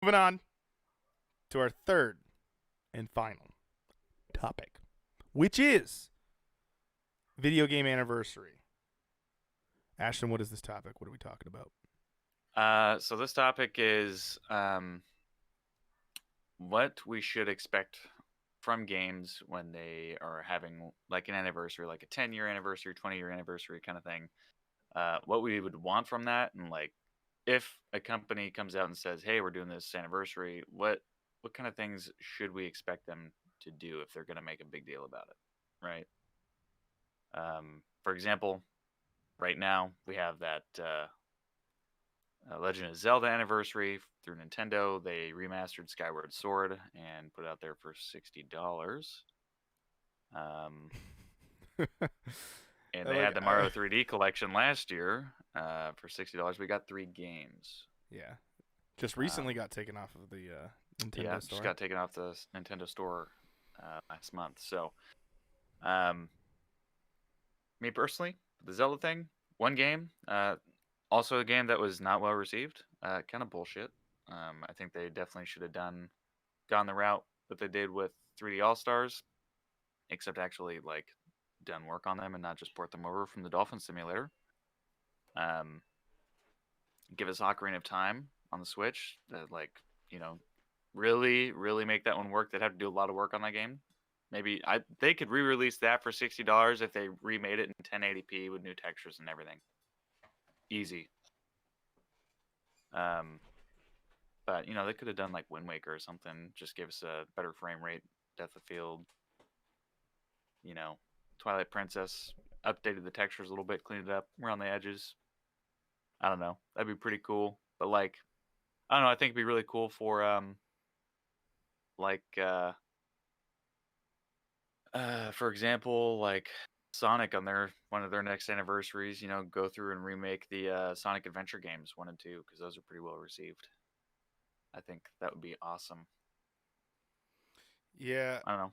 moving on to our third and final topic, which is video game anniversary. Ashton, what is this topic? What are we talking about? So this topic is what we should expect from games when they are having like an anniversary, like a 10-year anniversary, 20-year anniversary kind of thing. What we would want from that, and like if a company comes out and says, "Hey, we're doing this anniversary," what kind of things should we expect them to do if they're going to make a big deal about it, right? For example, right now we have that Legend of Zelda anniversary through Nintendo. They remastered Skyward Sword and put it out there for $60. Um, and I they like, had the Mario 3D collection last year for $60. We got 3 games. yeah, just recently Um, got taken off of the yeah, Nintendo just store. got taken off the Nintendo store last month. So, um, me personally, the Zelda thing, one game. Also, a game that was not well received. Kind of bullshit. I think they definitely should have gone the route that they did with 3D All Stars, except actually like done work on them and not just port them over from the Dolphin Simulator. Um, give us Ocarina of Time on the Switch. That like really make that one work. They'd have to do a lot of work on that game. Maybe they could re-release that for $60 if they remade it in 1080p with new textures and everything. Easy. Um, but they could have done like Wind Waker or something. Just give us a better frame rate, depth of field. You know, Twilight Princess updated the textures a little bit, cleaned it up around the edges. I don't know. That'd be pretty cool. But like, I don't know. I think it'd be really cool for like for example, like Sonic on their one of their next anniversaries. Go through and remake the Sonic Adventure games 1 and 2 because those are pretty well received. I think that would be awesome. Yeah, I don't know.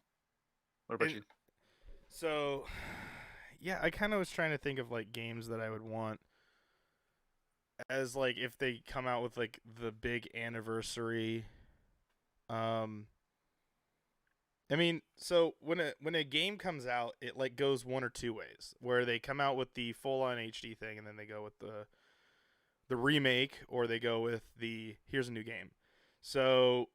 What about and you? so yeah, I kind of was trying to think of like games that I would want as like if they come out with like the big anniversary. Um, I mean, so when a game comes out, it like goes one or two ways. Where they come out with the full on HD thing, and then they go with the remake, or they go with the here's a new game. So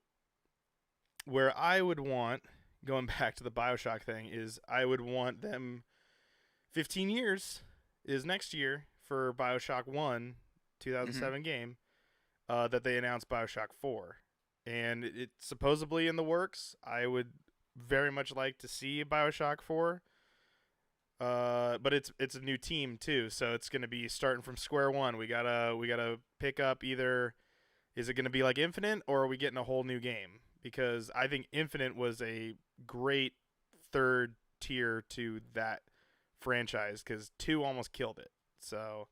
where I would want, going back to the Bioshock thing, is I would want them 15 years is next year for Bioshock 1, Hmm. 2007 game, that they announced Bioshock 4. And it's supposedly in the works. I would very much like to see Bioshock 4. But it's a new team too, so it's gonna be starting from square one. We gotta pick up either, is it gonna be like Infinite, or are we getting a whole new game? Because I think Infinite was a great third tier to that franchise because two almost killed it. So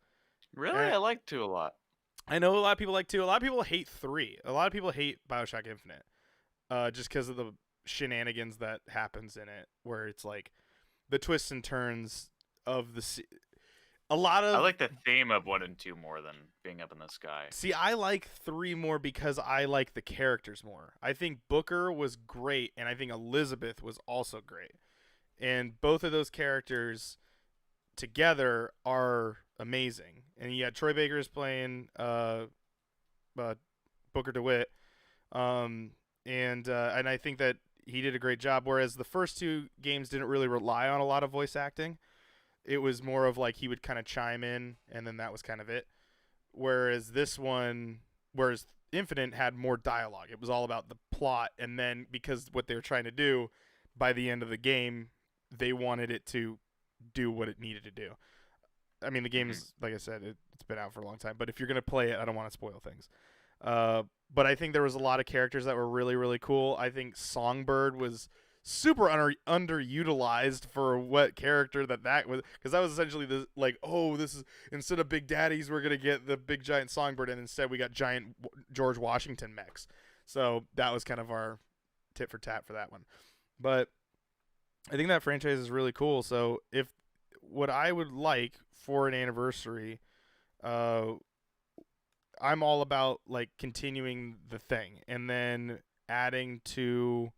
Really, eh, I like 2 a lot. I know a lot of people like two. A lot of people hate three. A lot of people hate Bioshock Infinite, just because of the shenanigans that happens in it, where it's like the twists and turns of a lot I of. like the theme of 1 and 2 more than being up in the sky. See, I like three more because I like the characters more. I think Booker was great, and I think Elizabeth was also great. And both of those characters together are amazing. And yeah, Troy Baker is playing uh, Booker DeWitt, and I think that he did a great job. Whereas the first two games didn't really rely on a lot of voice acting. It was more of like he would kind of chime in, and then that was kind of it. Whereas Infinite had more dialogue. It was all about the plot, and then because what they were trying to do by the end of the game, they wanted it to do what it needed to do. I mean, the Hmm. game's like I said, it's been out for a long time. But if you're gonna play it, I don't want to spoil things. But I think there was a lot of characters that were really cool. I think Songbird was super underutilized for what character that was, because that was essentially the like, oh, this is, instead of Big Daddies we're gonna get the big giant Songbird, and instead we got giant George Washington mechs. So that was kind of our tit for tat for that one. But I think that franchise is really cool. So if what I would like for an anniversary, uh, I'm all about like continuing the thing and then adding to.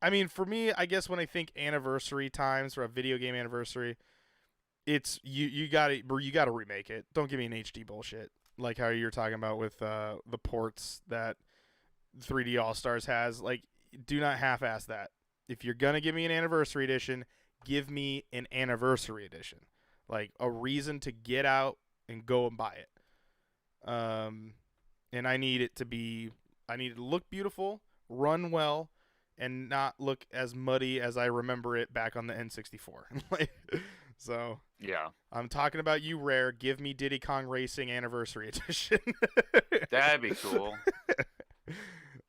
I mean, for me, I guess when I think anniversary times for a video game anniversary, it's you got to remake it. Don't give me an HD bullshit like how you're talking about with the ports that 3D All Stars has. Like, do not half-ass that. If you're gonna give me an anniversary edition, give me an anniversary edition, like a reason to get out and go and buy it. And I need it to be, I need it to look beautiful, run well, and not look as muddy as I remember it back on the N64. Like, so Yeah, I'm talking about you, Rare. Give me Diddy Kong Racing Anniversary Edition. that'd be cool.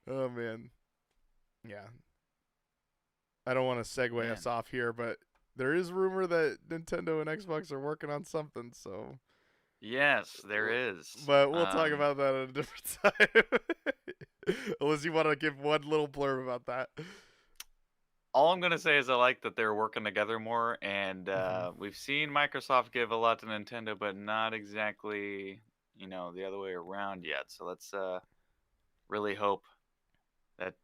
Oh man, yeah. I don't want to segue us Man, off here, but there is rumor that Nintendo and Xbox are working on something. So, yes, there is. but we'll talk about that at a different time. Unless you want to give one little blurb about that. All I'm gonna say is I like that they're working together more, and Mm-hmm. we've seen Microsoft give a lot to Nintendo, but not exactly, the other way around yet. So let's really hope that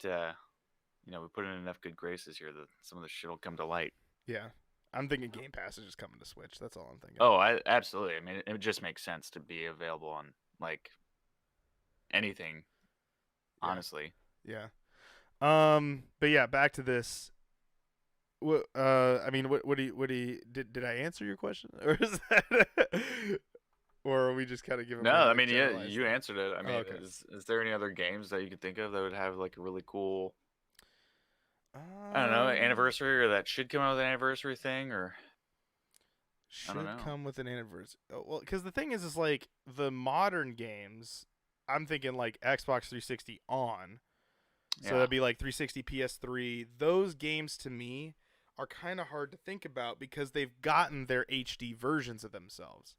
we put in enough good graces here that some of this shit will come to light. Yeah, I'm thinking Game Pass is just coming to Switch. That's all I'm thinking. Oh, I absolutely. I mean, it just makes sense to be available on like anything, Yeah, honestly. yeah. But yeah, back to this. I mean, what do you did I answer your question, or is that, or are we just kind of giving No, more I like mean, yeah, generalized you thing? answered it. I Oh, mean, okay. is there any other games that you could think of that would have like a really cool, I don't know, Um, anniversary or that should come out with an anniversary thing or I don't should know. come with an anniversary. Oh, well, because the thing is like the modern games. I'm thinking like Xbox 360 on. So Yeah. that'd be like 360, PS3. Those games to me are kind of hard to think about because they've gotten their HD versions of themselves.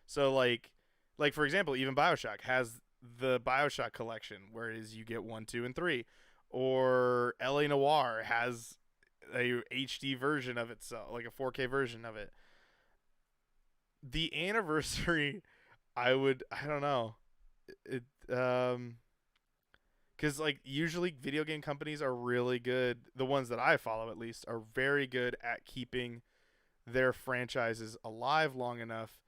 So like for example, even BioShock has the BioShock collection, whereas you get 1, 2, and 3, or LA Noir has a HD version of itself, like a 4K version of it. The anniversary, I don't know, it because like usually video game companies are really good. The ones that I follow, at least, are very good at keeping their franchises alive long enough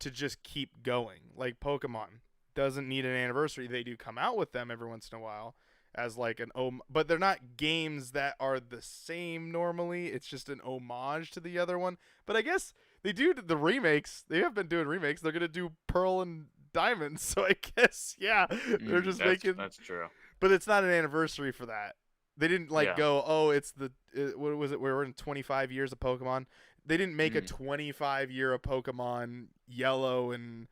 to just keep going. Like Pokemon doesn't need an anniversary. They do come out with them every once in a while as like but they're not games that are the same normally. It's just an homage to the other one. But I guess they do the remakes. They have been doing remakes. They're gonna do Pearl and Diamond. So I guess yeah, they're just That's making. that's true. But it's not an anniversary for that. They didn't like Yeah. go, oh, it's the what was it? We're in 25 years of Pokemon. They didn't make a Mm. 25-year of Pokemon Yellow and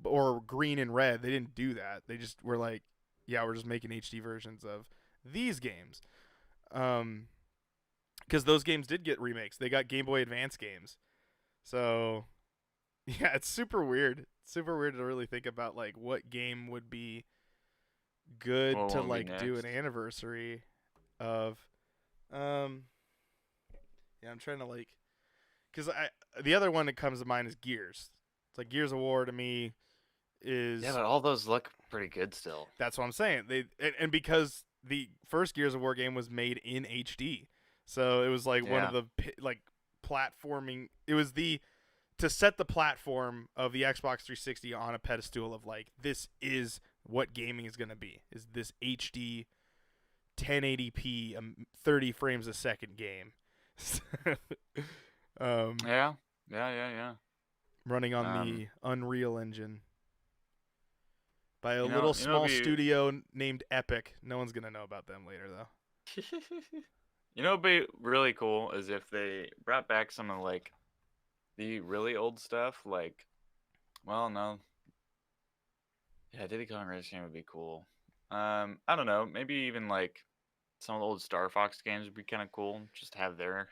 or Green and Red. They didn't do that. They just were like, yeah, we're just making HD versions of these games. Um, because those games did get remakes. They got Game Boy Advance games. So yeah, it's super weird. Super weird to really think about like what game would be good What to one would be like do an next? anniversary of. Um, yeah, I'm trying to like because I the other one that comes to mind is Gears. It's like Gears of War to me Yeah, is but all those look pretty good still. that's what I'm saying. And because the first Gears of War game was made in HD, so it was like one of Yeah. the like platforming. It was the to set the platform of the Xbox 360 on a pedestal of like this is what gaming is going to be. Is this HD 1080p 30 frames a second game. um, Yeah. Yeah, yeah, running on yeah. the Unreal Engine by a You little know, you know, small it'd be studio named Epic. No one's gonna know about them later though. it'd be really cool is if they brought back some of like the really old stuff, like, well, no, yeah, Diddy Kong Racing would be cool. I don't know, maybe even like some of the old Star Fox games would be kind of cool. Just have their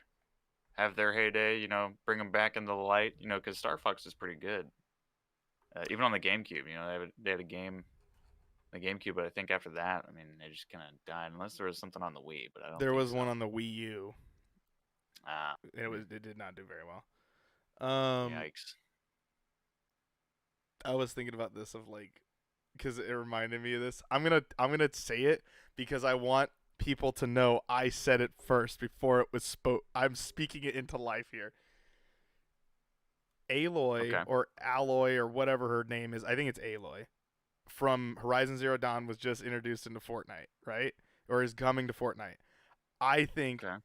heyday, bring them back into the light, because Star Fox is pretty good. Even on the GameCube, they had a game, the GameCube, but I think after that, I mean, they just kind of died, unless there was something on the Wii, but I don't There think was so. one on the Wii U. Ah, It did not do very well. yikes. I was thinking about this of like, because it reminded me of this. I'm gonna say it because I want people to know I said it first before it was spoke. I'm speaking it into life here. Aloy Okay. or Alloy or whatever her name is. I think it's Aloy from Horizon Zero Dawn was just introduced into Fortnite, right? Or is coming to Fortnite. I think Okay.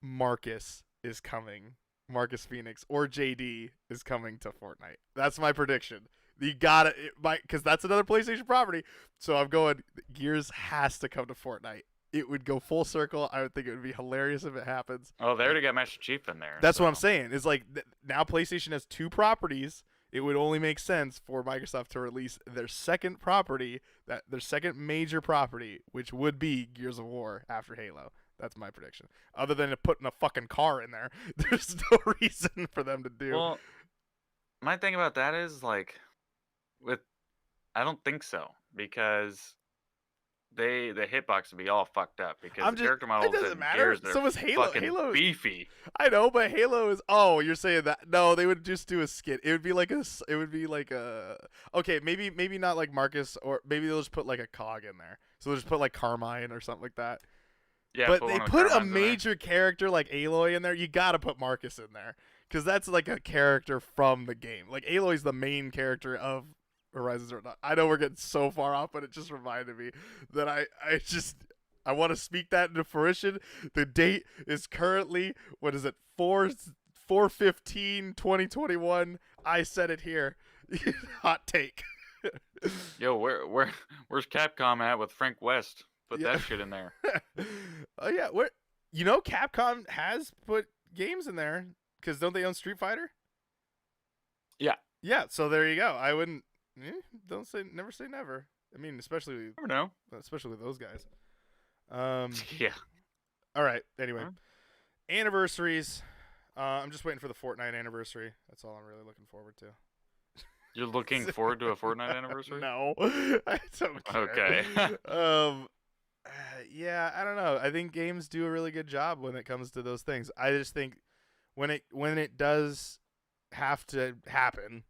Marcus is coming. Marcus Phoenix or JD is coming to Fortnite. That's my prediction. You got it, because that's another PlayStation property. So I'm going. Gears has to come to Fortnite. It would go full circle. I would think it would be hilarious if it happens. Oh, they already got Master Chief in there, That's what I'm so saying. Is like now PlayStation has two properties. It would only make sense for Microsoft to release their second property, that their second major property, which would be Gears of War after Halo. That's my prediction. Other than putting a fucking car in there, there's no reason for them to do. well, my thing about that is like with I don't think so because the hitbox would be all fucked up because I'm the just. character It models doesn't in matter. Gears are So is Halo. fucking Halo. beefy. I know, but Halo is. Oh, you're saying that? No, they would just do a skit. It would be like a. It would be like a. Okay, maybe not like Marcus, or maybe they'll just put like a cog in there. So they'll just put like Carmine or something like that. Yeah, But put they one of put a Carmine's in there. major character like Aloy in there. You gotta put Marcus in there because that's like a character from the game. Like Aloy's the main character of Horizon Zero Dawn. I know we're getting so far off, but it just reminded me that I want to speak that into fruition. The date is currently, what is it, 4/15/2021. I said it here. Hot take. Yo, where's Capcom at with Frank West? Put Yeah. that shit in there. Oh yeah, Capcom has put games in there because don't they own Street Fighter? Yeah. Yeah, so there you go. I wouldn't. Never say never. I mean, Never know. especially with those guys. Um. Yeah. All right. Anyway, Huh? anniversaries. I'm just waiting for the Fortnite anniversary. That's all I'm really looking forward to. You're looking forward to a Fortnite anniversary? No, I don't care. Okay. Yeah, I don't know. I think games do a really good job when it comes to those things. I just think when it does have to happen,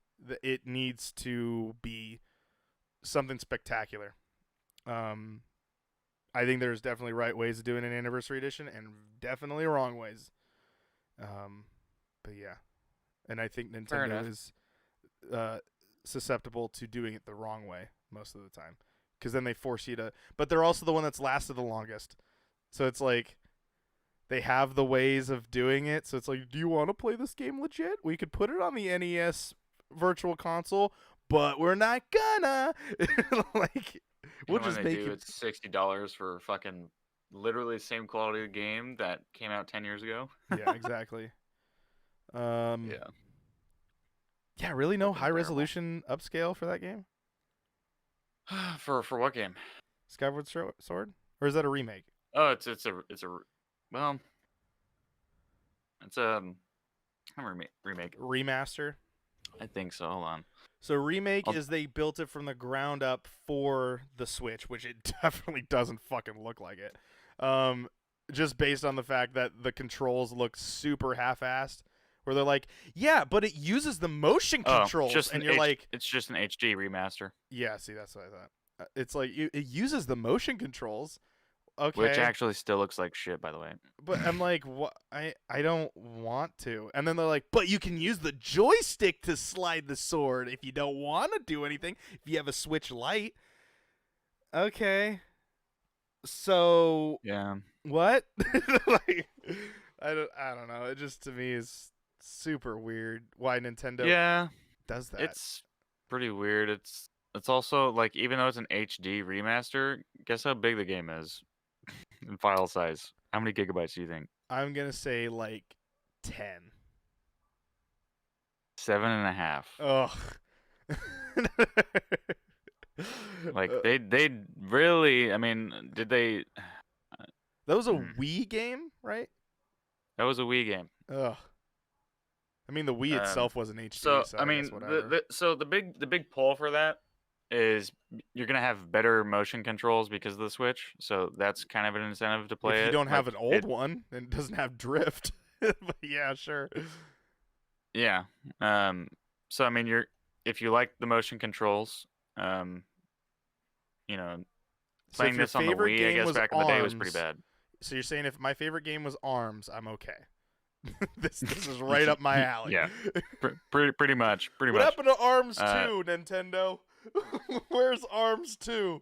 it needs to be something spectacular. Um, I think there's definitely right ways of doing an anniversary edition and definitely wrong ways. But yeah, and I think Fair Nintendo enough. is susceptible to doing it the wrong way most of the time, because then they force you to. But they're also the one that's lasted the longest, so it's like they have the ways of doing it. So it's like, do you want to play this game legit? We could put it on the NES Virtual Console, but we're not gonna. Like, we'll And when just they make do, it. it's $60 for fucking literally the same quality of game that came out 10 years ago. Yeah, exactly. Um, Yeah. yeah, really no Fucking high terrible. resolution upscale for that game. For what game? Skyward Sword, or is that a remake? Oh, it's well, it's a remake. Remaster. I think so. Hold on. So remake I'll, is they built it from the ground up for the Switch, which it definitely doesn't fucking look like it. Just based on the fact that the controls look super half-assed, where they're like, yeah, but it uses the motion controls, and you're like, it's just an HD remaster, yeah, see, that's what I thought. It's like it uses the motion controls. Okay, which actually still looks like shit, by the way. but I'm like, what? I don't want to. And then they're like, but you can use the joystick to slide the sword if you don't want to do anything. If you have a Switch Lite, okay. So Yeah. what? Like, I don't know. It just to me is super weird why Nintendo Yeah, does that. it's pretty weird. It's also like even though it's an HD remaster, guess how big the game is in file size? How many gigabytes do you think? I'm gonna say like 10. 7.5. Ugh. Like they really. I mean, did they? That was a Hmm. Wii game, right? That was a Wii game. Ugh. I mean, the Wii itself was an HD, So so I I guess mean, whatever. the big pull for that is you're gonna have better motion controls because of the Switch. So that's kind of an incentive to play If you it. don't have Like an old one and it doesn't have drift, but yeah, sure. yeah. So I mean, if you like the motion controls, um, you know, So if playing your this on the favorite Wii, I game guess was back in the day was pretty Arms, bad. so you're saying if my favorite game was Arms, I'm okay. This is right up my alley. Yeah, pretty much, pretty What much. happened to Arms Uh, 2, Nintendo? Where's Arms 2?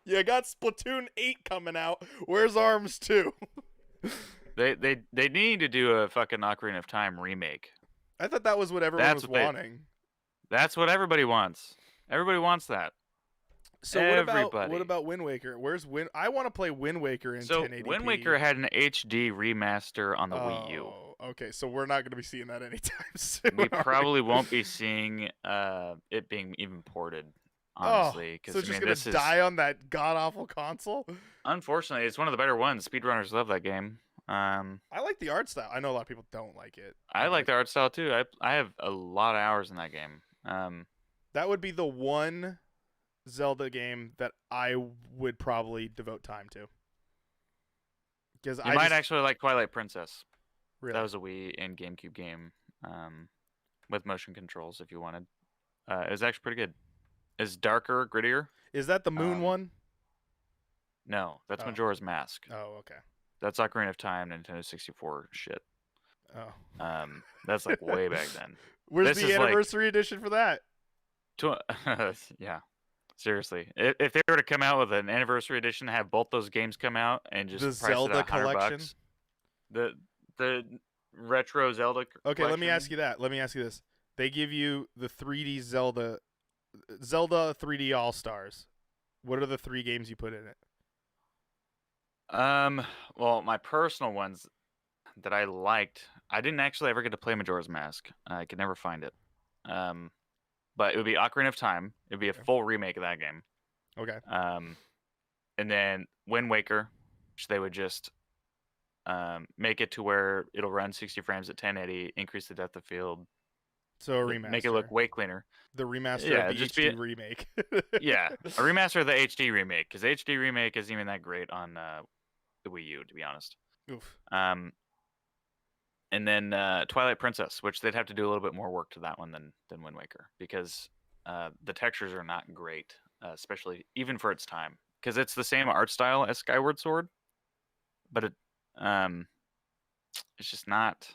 You got Splatoon 8 coming out. Where's Arms 2? they need to do a fucking Ocarina of Time remake. I thought that was what everyone That's was what they. wanting. That's what everybody wants. Everybody wants that. So what Everybody. about Wind Waker? Where's Wind? I want to play Wind Waker in So Wind Waker 1080p. had an HD remaster on the Wii U. Oh, okay. So we're not going to be seeing that anytime soon, We are we? probably won't be seeing it being even ported, Oh, honestly, so because it's I just mean gonna this is die on that god awful console? unfortunately it's one of the better ones. Speedrunners love that game. I like the art style. I know a lot of people don't like it, I like but the art style too. I have a lot of hours in that game. that would be the one Zelda game that I would probably devote time to. Because You I might just actually like Twilight Princess. That really was a Wii and GameCube game with motion controls if you wanted. It was actually pretty good. It's darker, grittier. is that the Moon Um, one? no, that's Oh, Majora's Mask. oh, okay. That's Ocarina of Time, Nintendo 64 shit. Oh, That's like way back then. where's This the is like, anniversary edition for that? yeah, seriously. If they were to come out with an anniversary edition, have both those games come out and The just price it Zelda at collection. $100, the retro Zelda Okay, let me ask collection. you that. Let me ask you this. They give you the 3D Zelda 3D All Stars. What are the 3 games you put in it? Um, well, my personal ones that I liked, I didn't actually ever get to play Majora's Mask. I could never find it. Um, but it would be Ocarina of Time. It'd be a Okay. full remake of that game. Okay. Um, and then Wind Waker, which they would just make it to where it'll run 60 frames at 1080, increase the depth of field, So a make it look remaster. way cleaner. The remaster of Yeah, the just be HD remake. yeah, a remaster of the HD remake because HD remake isn't even that great on the Wii U, to be honest. Oof. Um, and then Twilight Princess, which they'd have to do a little bit more work to that one than Wind Waker because the textures are not great, especially even for its time, because it's the same art style as Skyward Sword, but um, it's just not.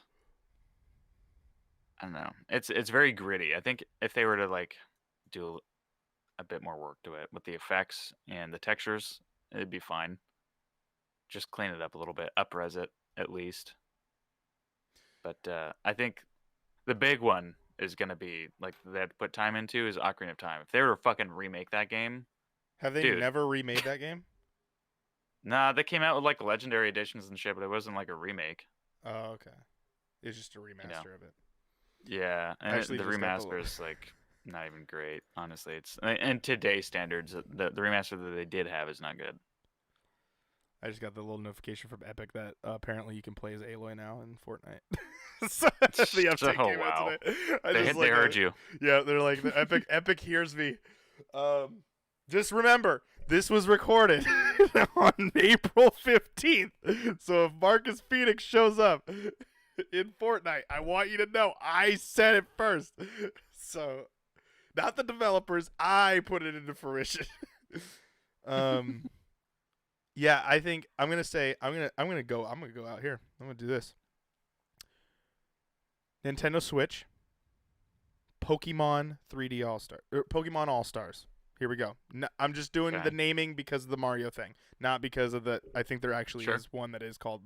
I don't know. It's very gritty. I think if they were to like do a bit more work to it with the effects and the textures, it'd be fine. Just clean it up a little bit, upres it at least. But I think the big one is gonna be like they had to put time into is Ocarina of Time. If they were to fucking remake that game, Have they dude, never remade that game? nah, they came out with like legendary editions and shit, but it wasn't like a remake. Oh, okay. It's just a You know? remaster of it. Yeah, I and actually the just got remaster is like not even great, honestly. It's and today's standards, the remaster that they did have is not good. I just got the little notification from Epic that apparently you can play as Aloy now in Fortnite. So, the update Oh came out wow, today. they heard you. Yeah, they're like the Epic hears me. Just remember, this was recorded on April 15th. So if Marcus Phoenix shows up in Fortnite, I want you to know I said it first. So, not the developers, I put it into fruition. um yeah, I think I'm going to say I'm going to go out here. I'm going to do this. Nintendo Switch, Pokemon 3D All Star, Pokemon All Stars. Here we go. No, I'm just doing Okay, the naming because of the Mario thing, not because of the. I think there actually sure. is one that is called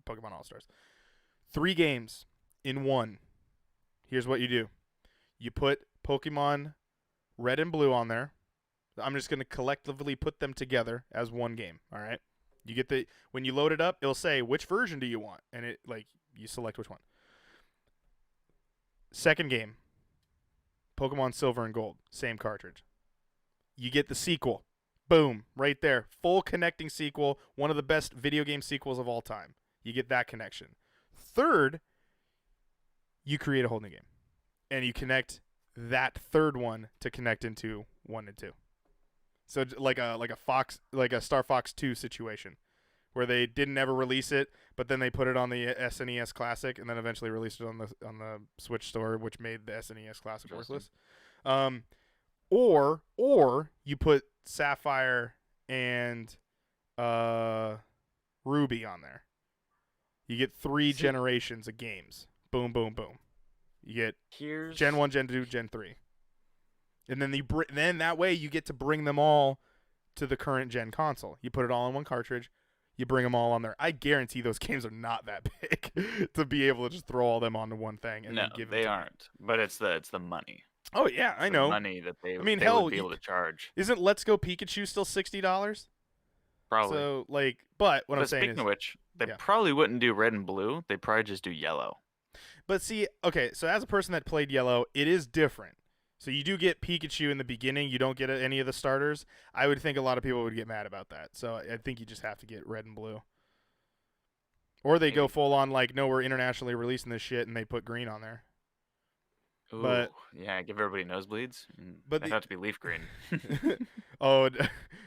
Pokemon All Stars. 3 games in one. Here's what you do: you put Pokemon Red and Blue on there. I'm just gonna collectively put them together as one game. All right. You get the when you load it up, it'll say which version do you want, and it like you select which one. Second game, Pokemon Silver and Gold, same cartridge. You get the sequel. Boom, right there. Full connecting sequel, one of the best video game sequels of all time. You get that connection. Third, you create a whole new game. And you connect that third one to connect into 1 and 2. So like a Star Fox 2 situation where they didn't ever release it, but then they put it on the SNES Classic, and then eventually released it on the Switch store, which made the SNES Classic Interesting. worthless. Um, or you put Sapphire and uh, Ruby on there. You get three See, generations of games. Boom, boom, boom. You get Gen here's 1, Gen 2, Gen 3. And then that way you get to bring them all to the current gen console. You put it all in one cartridge. You bring them all on there. I guarantee those games are not that big to be able to just throw all them onto one thing and no, then give them they to me. aren't. But it's the money. Oh yeah, It's I the know. money that they I mean, they would hell, be able to charge. isn't Let's Go Pikachu still $60? Probably. So like, but what I'm But saying speaking is, of which, they yeah. probably wouldn't do red and blue. They probably just do yellow. But see, okay, so as a person that played Yellow, it is different. So you do get Pikachu in the beginning. You don't get any of the starters. I would think a lot of people would get mad about that. So I think you just have to get Red and Blue. Or they go Maybe. full on like, no, we're internationally releasing this shit, and they put green on there. Ooh, But yeah, give everybody nosebleeds. but They'd the have to be leaf green. oh,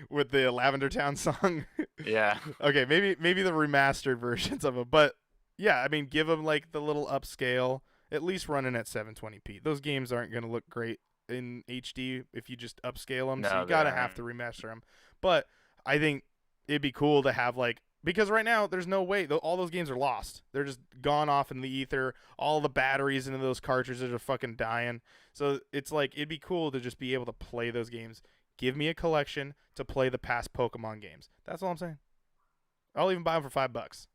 with the Lavender Town song. Yeah. Okay, maybe the remastered versions of it, but yeah, I mean, give them like the little upscale, at least running at 720p. Those games aren't gonna look great in HD if you just upscale them, so you No, they gotta have aren't. to remaster them. But I think it'd be cool to have like because right now there's no way all those games are lost. They're just gone off in the ether. All the batteries into those cartridges are fucking dying. So it's like it'd be cool to just be able to play those games. Give me a collection to play the past Pokemon games. That's all I'm saying. I'll even buy them for $5.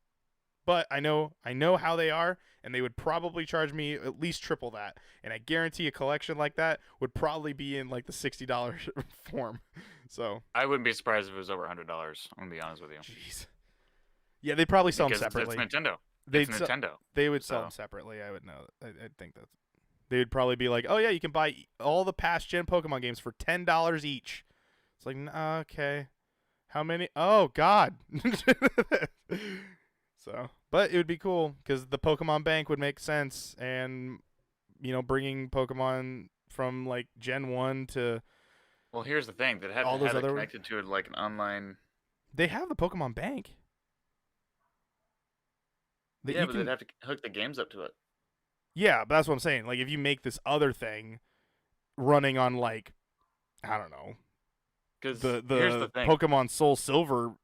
But I know how they are, and they would probably charge me at least triple that. And I guarantee a collection like that would probably be in like the $60 form. So, I wouldn't be surprised if it was over $100. I'm gonna be honest with you, jeez. Yeah, they probably sell them because it's separately. Nintendo. It's They'd sell, Nintendo. they would sell them So separately. I would know. I think that's. They would probably be like, "Oh yeah, you can buy all the past gen Pokemon games for $10 each." It's like, okay, how many? Oh God. So, but it would be cool because the Pokemon Bank would make sense, and bringing Pokemon from like Gen 1 to well, here's the thing. They'd have to all those have it other. connected to like an online. They have the Pokemon Bank that Yeah, you but they'd can. have to hook the games up to it. Yeah, but that's what I'm saying. Like, if you make this other thing running on like I don't know Because the here's the the thing. Pokemon Soul Silver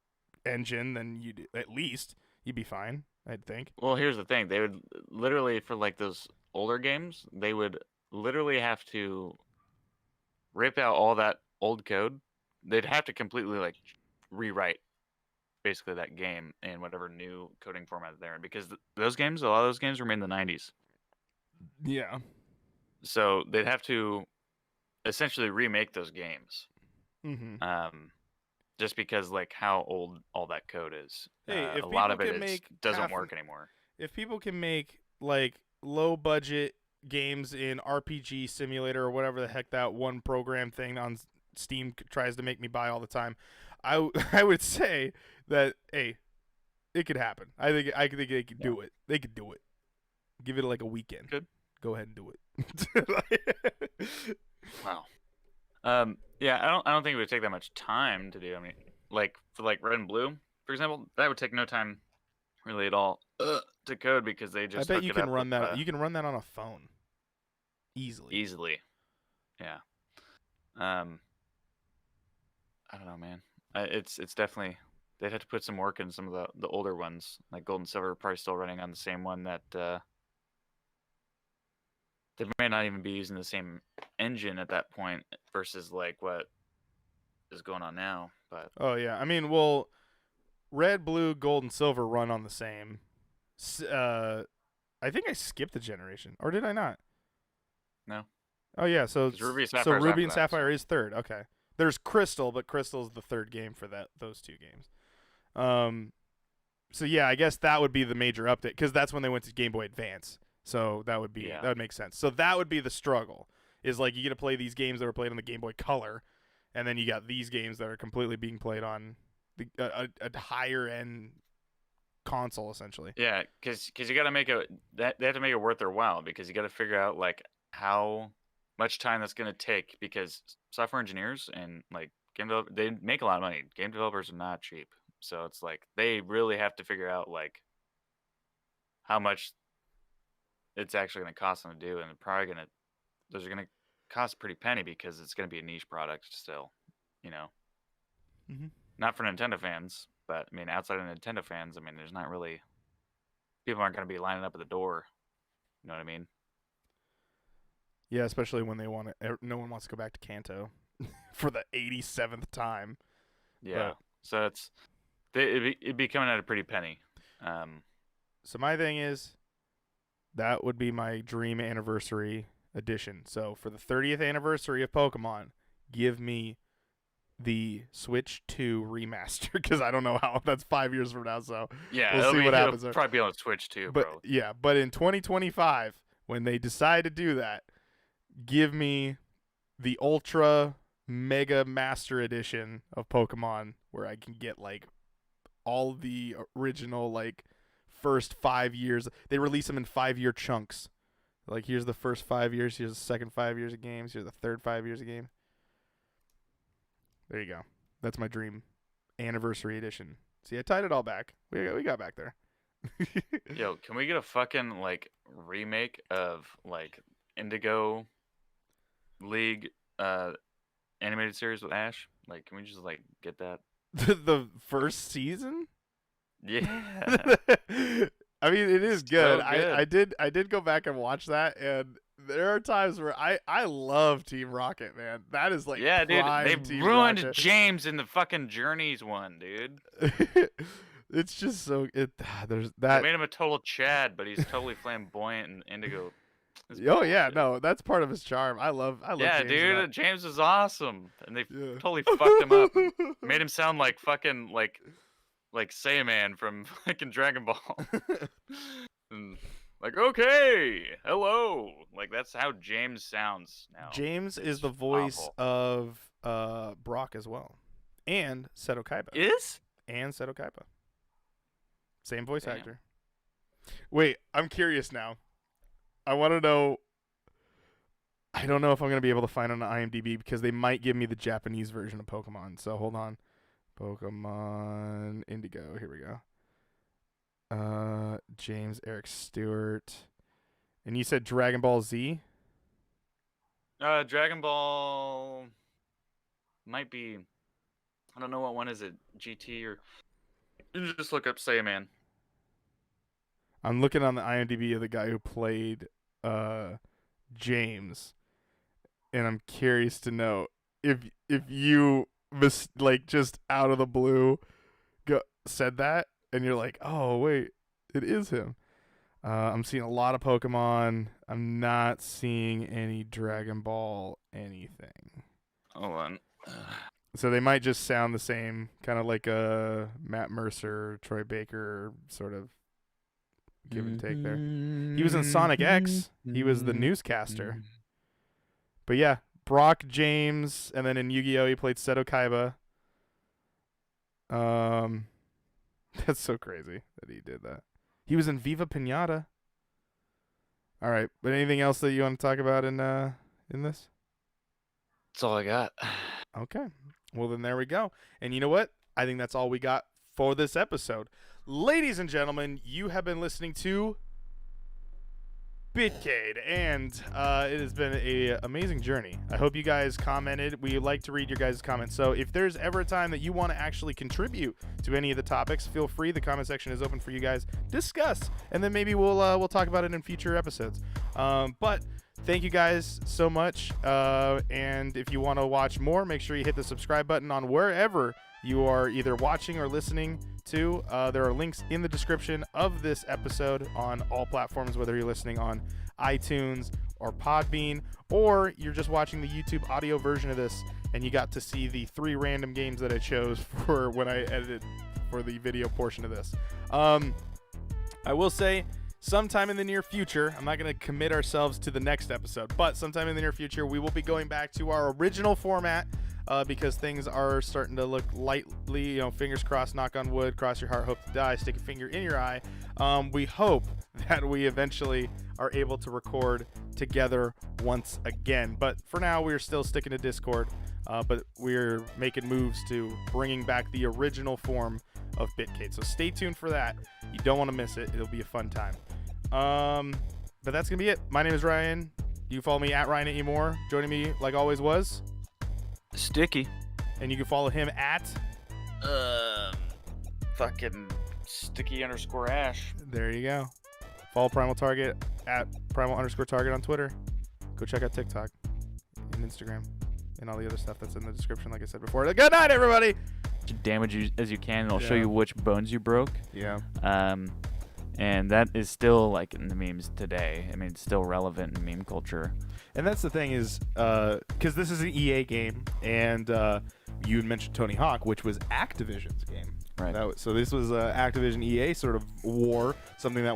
engine, then you at least you'd be fine. I'd think. Well, here's the thing. They would literally for like those older games, they would literally have to rip out all that old code. They'd have to completely like rewrite basically that game in whatever new coding format they're in because those games, a lot of those games were made in the 90s. Yeah. So they'd have to essentially remake those games. Mm-hmm. Um, just because like how old all that code is. Hey, A if lot people of it can is make doesn't work anymore. if people can make like low budget games in RPG Simulator or whatever the heck that one program thing on Steam tries to make me buy all the time, I would say that hey, it could happen. I think they could Yeah. do it. They could do it. Give it like a weekend. Good. Go ahead and do it. Wow. Yeah, I don't think it would take that much time to do. I mean, like for like red and blue, for example, that would take no time really at all to code because they I just bet hook you it can up with run that. You can run that on a phone easily. easily. Yeah. Um, I don't know, man. It's definitely they'd have to put some work in some of the older ones, like Gold and Silver, are probably still running on the same one that they may not even be using the same engine at that point versus like what is going on now. But Oh yeah, I mean, well, red, blue, gold, and silver run on the same. I think I skipped a generation, or did I not? no, Oh yeah, so because Ruby and so Sapphire is Ruby after and that. Sapphire So is third. Okay, there's Crystal, but Crystal's the third game for those two games. Um, so yeah, I guess that would be the major update because that's when they went to Game Boy Advance. So yeah, that would make sense. So that would be the struggle. Is like you get to play these games that were played on the Game Boy Color, and then you got these games that are completely being played on a higher end console essentially. yeah, because you got to make that they have to make it worth their while because you got to figure out like how much time that's going to take because software engineers and like game developers they make a lot of money. Game developers are not cheap. So it's like they really have to figure out like how much it's actually going to cost them to do, and they're probably going to those are going to cost a pretty penny because it's going to be a niche product still, you know. Mm-hmm. Not for Nintendo fans, but I mean outside of Nintendo fans, I mean there's not really people aren't going to be lining up at the door. You know what I mean? Yeah, especially when they want to. No one wants to go back to Kanto for the 87th time. Yeah. But So it'd be coming at a pretty penny. Um, so my thing is that would be my dream anniversary edition. So for the 30th anniversary of Pokemon, give me the Switch 2 remaster because I don't know how that's 5 years from now. So yeah, we'll see what it'll happens there. probably be on Switch too, But bro. yeah, but in 2025, when they decide to do that, give me the Ultra Mega Master Edition of Pokemon, where I can get like all the original like first 5 years. They release them in 5 year chunks. Like here's the first 5 years, here's the second 5 years of games, here's the third 5 years of games. There you go. That's my dream anniversary edition. See, I tied it all back. We got back there. Yo, can we get a fucking like remake of like Indigo League animated series with Ash? Like, can we just like get that? The first season? Yeah. I mean, it is So good. good. I did go back and watch that, and there are times where I love Team Rocket, man. That is like Yeah, dude. They prime Team ruined Rocket. James in the fucking Journeys one, dude. It's just so there's They that. made him a total Chad, but he's totally flamboyant and Indigo. It's Oh yeah, bullshit. no, that's part of his charm. I love Yeah, James in that. dude, James is awesome, and they Yeah. totally fucked him up. Made him sound like fucking like Saiyaman from fucking Dragon Ball. And, like, okay, hello. Like that's how James sounds now. James is It's the voice awful. of Brock as well, and Seto Kaiba. Is? And Seto Kaiba. Same voice Damn. actor. Wait, I'm curious now. I want to know. I don't know if I'm going to be able to find it on IMDb because they might give me the Japanese version of Pokemon. So hold on. Pokemon Indigo. Here we go. James Eric Stewart. And you said Dragon Ball Z? Dragon Ball might be. I don't know what one is it. GT or you just look up Saiyaman. I'm looking on the IMDb of the guy who played James, and I'm curious to know if you like just out of the blue said that, and you're like, oh wait, it is him. I'm seeing a lot of Pokemon. I'm not seeing any Dragon Ball anything. Hold on. So they might just sound the same, kind of like a Matt Mercer, Troy Baker sort of give and take there. He was in Sonic X. He was the newscaster. But yeah, Brock James, and then in Yu-Gi-Oh he played Seto Kaiba. That's so crazy that he did that. He was in Viva Pinata. All right, but anything else that you want to talk about in this? That's all I got. Okay. Well, then there we go. And you know what? I think that's all we got for this episode. Ladies and gentlemen, you have been listening to Bitcade, and it has been an amazing journey. I hope you guys commented. We like to read your guys' comments. So if there's ever a time that you want to actually contribute to any of the topics, feel free. The comment section is open for you guys. Discuss, and then maybe we'll talk about it in future episodes. But thank you guys so much. And if you want to watch more, make sure you hit the subscribe button on wherever you are either watching or listening to. There are links in the description of this episode on all platforms, whether you're listening on iTunes or Podbean, or you're just watching the YouTube audio version of this and you got to see the 3 random games that I chose for when I edited for the video portion of this. I will say, sometime in the near future, I'm not going to commit ourselves to the next episode, but sometime in the near future, we will be going back to our original format because things are starting to look lightly, fingers crossed, knock on wood, cross your heart, hope to die, stick a finger in your eye. We hope that we eventually are able to record together once again. But for now, we're still sticking to Discord. but we're making moves to bringing back the original form of Bitcade. So stay tuned for that. You don't want to miss it. It'll be a fun time. But that's going to be it. My name is Ryan. You can follow me at Ryan Moore. Joining me, like always, was Sticky. And you can follow him at Fucking Sticky_Ash. There you go. Follow Primal Target at Primal_Target on Twitter. Go check out TikTok and Instagram and all the other stuff that's in the description, like I said before. Good night, everybody. Damage as you can, and it'll show you which bones you broke. Yeah. And that is still like in the memes today. I mean, it's still relevant in meme culture. And that's the thing is, because this is an EA game, and you had mentioned Tony Hawk, which was Activision's game. Right. So this was Activision EA sort of war, something that